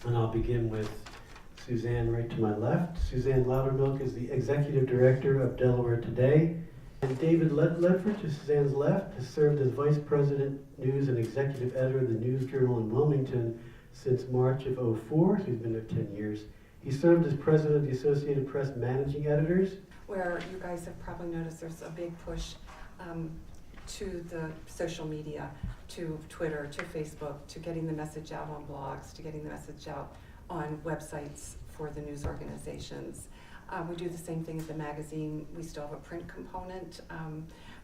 And I'll begin with Suzanne right to my left. Suzanne Loudermilk is the Executive Director of Delaware Today. And David Ledford, to Suzanne's left, has served as Vice President News and Executive Editor of the News Journal in Wilmington since March of '04. He's been there 10 years. He served as President of the Associated Press Managing Editors. Where you guys have probably noticed there's a big push to the social media, to Twitter, to Facebook, to getting the message out on blogs, to getting the message out on websites for the news organizations. We do the same thing at the magazine. We still have a print component,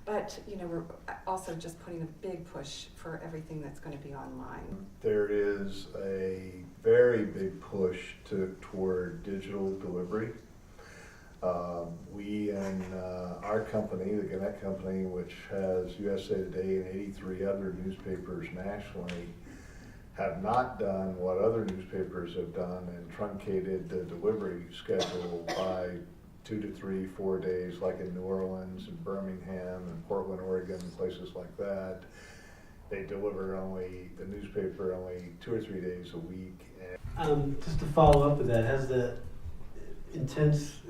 but we're also just putting a big push for everything that's going to be online. There is a very big push toward digital delivery. We and our company, the Gannett Company, which has USA Today and 83 other newspapers nationally, have not done what other newspapers have done and truncated the delivery schedule by 2 to 3, 4 days, like in New Orleans and Birmingham and Portland, Oregon, places like that. They deliver the newspaper only 2 or 3 days a week. Just to follow up with that, has the intense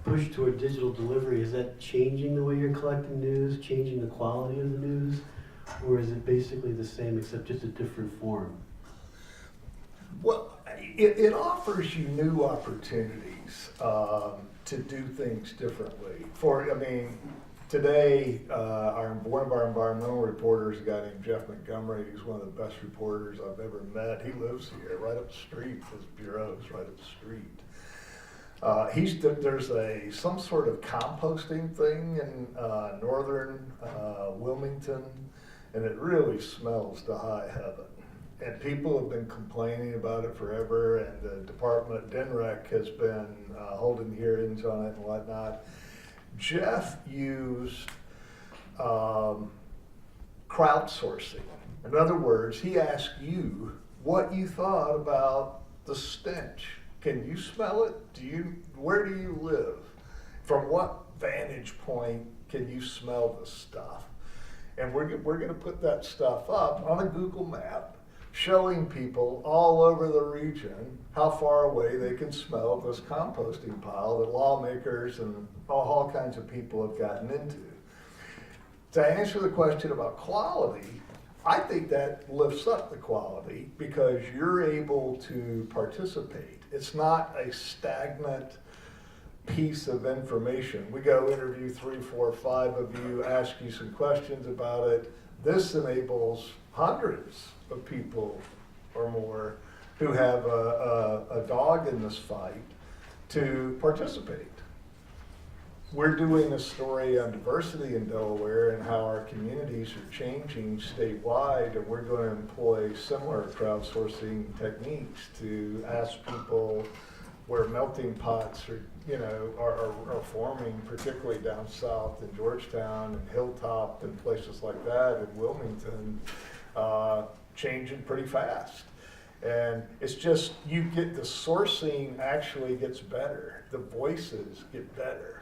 push toward digital delivery, is that changing the way you're collecting news, changing the quality of the news, or is it basically the same except just a different form? Well, it offers you new opportunities to do things differently. Today, one of our environmental reporters, a guy named Jeff Montgomery, he's one of the best reporters I've ever met. He lives here, right up the street. His bureau is right up the street. There's some sort of composting thing in northern Wilmington, and it really smells to high heaven. And people have been complaining about it forever, and the department, DNREC, has been holding hearings on it and whatnot. Jeff used crowdsourcing. In other words, he asked you what you thought about the stench. Can you smell it? Where do you live? From what vantage point can you smell the stuff? And we're going to put that stuff up on a Google map, showing people all over the region how far away they can smell this composting pile that lawmakers and all kinds of people have gotten into. To answer the question about quality, I think that lifts up the quality because you're able to participate. It's not a stagnant piece of information. We go interview 3, 4, 5 of you, ask you some questions about it. This enables hundreds of people or more who have a dog in this fight to participate. We're doing a story on diversity in Delaware and how our communities are changing statewide, and we're going to employ similar crowdsourcing techniques to ask people where melting pots are forming, particularly down south in Georgetown and Hilltop and places like that in Wilmington, changing pretty fast. And it's just, you get the sourcing actually gets better. The voices get better.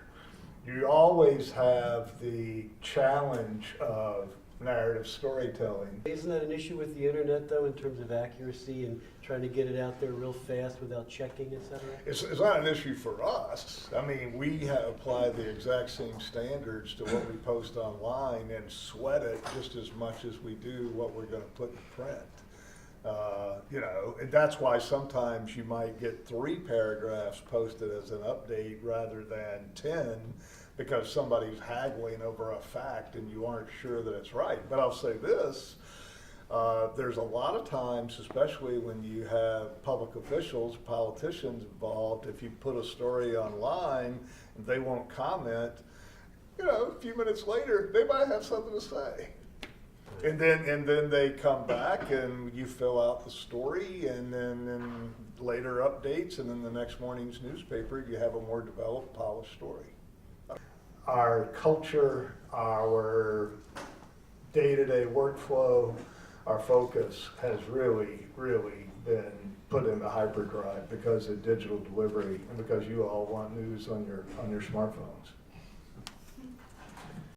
You always have the challenge of narrative storytelling. Isn't that an issue with the internet, though, in terms of accuracy and trying to get it out there real fast without checking, et cetera? It's not an issue for us. I mean, we have applied the exact same standards to what we post online and sweat it just as much as we do what we're going to put in print. And that's why sometimes you might get 3 paragraphs posted as an update rather than 10, because somebody's haggling over a fact and you aren't sure that it's right. But I'll say this, there's a lot of times, especially when you have public officials, politicians involved, if you put a story online and they won't comment, a few minutes later, they might have something to say. And then they come back and you fill out the story, and then later updates, and then the next morning's newspaper, you have a more developed, polished story. Our culture, our day-to-day workflow, our focus has really, really been put into hyperdrive because of digital delivery and because you all want news on your smartphones.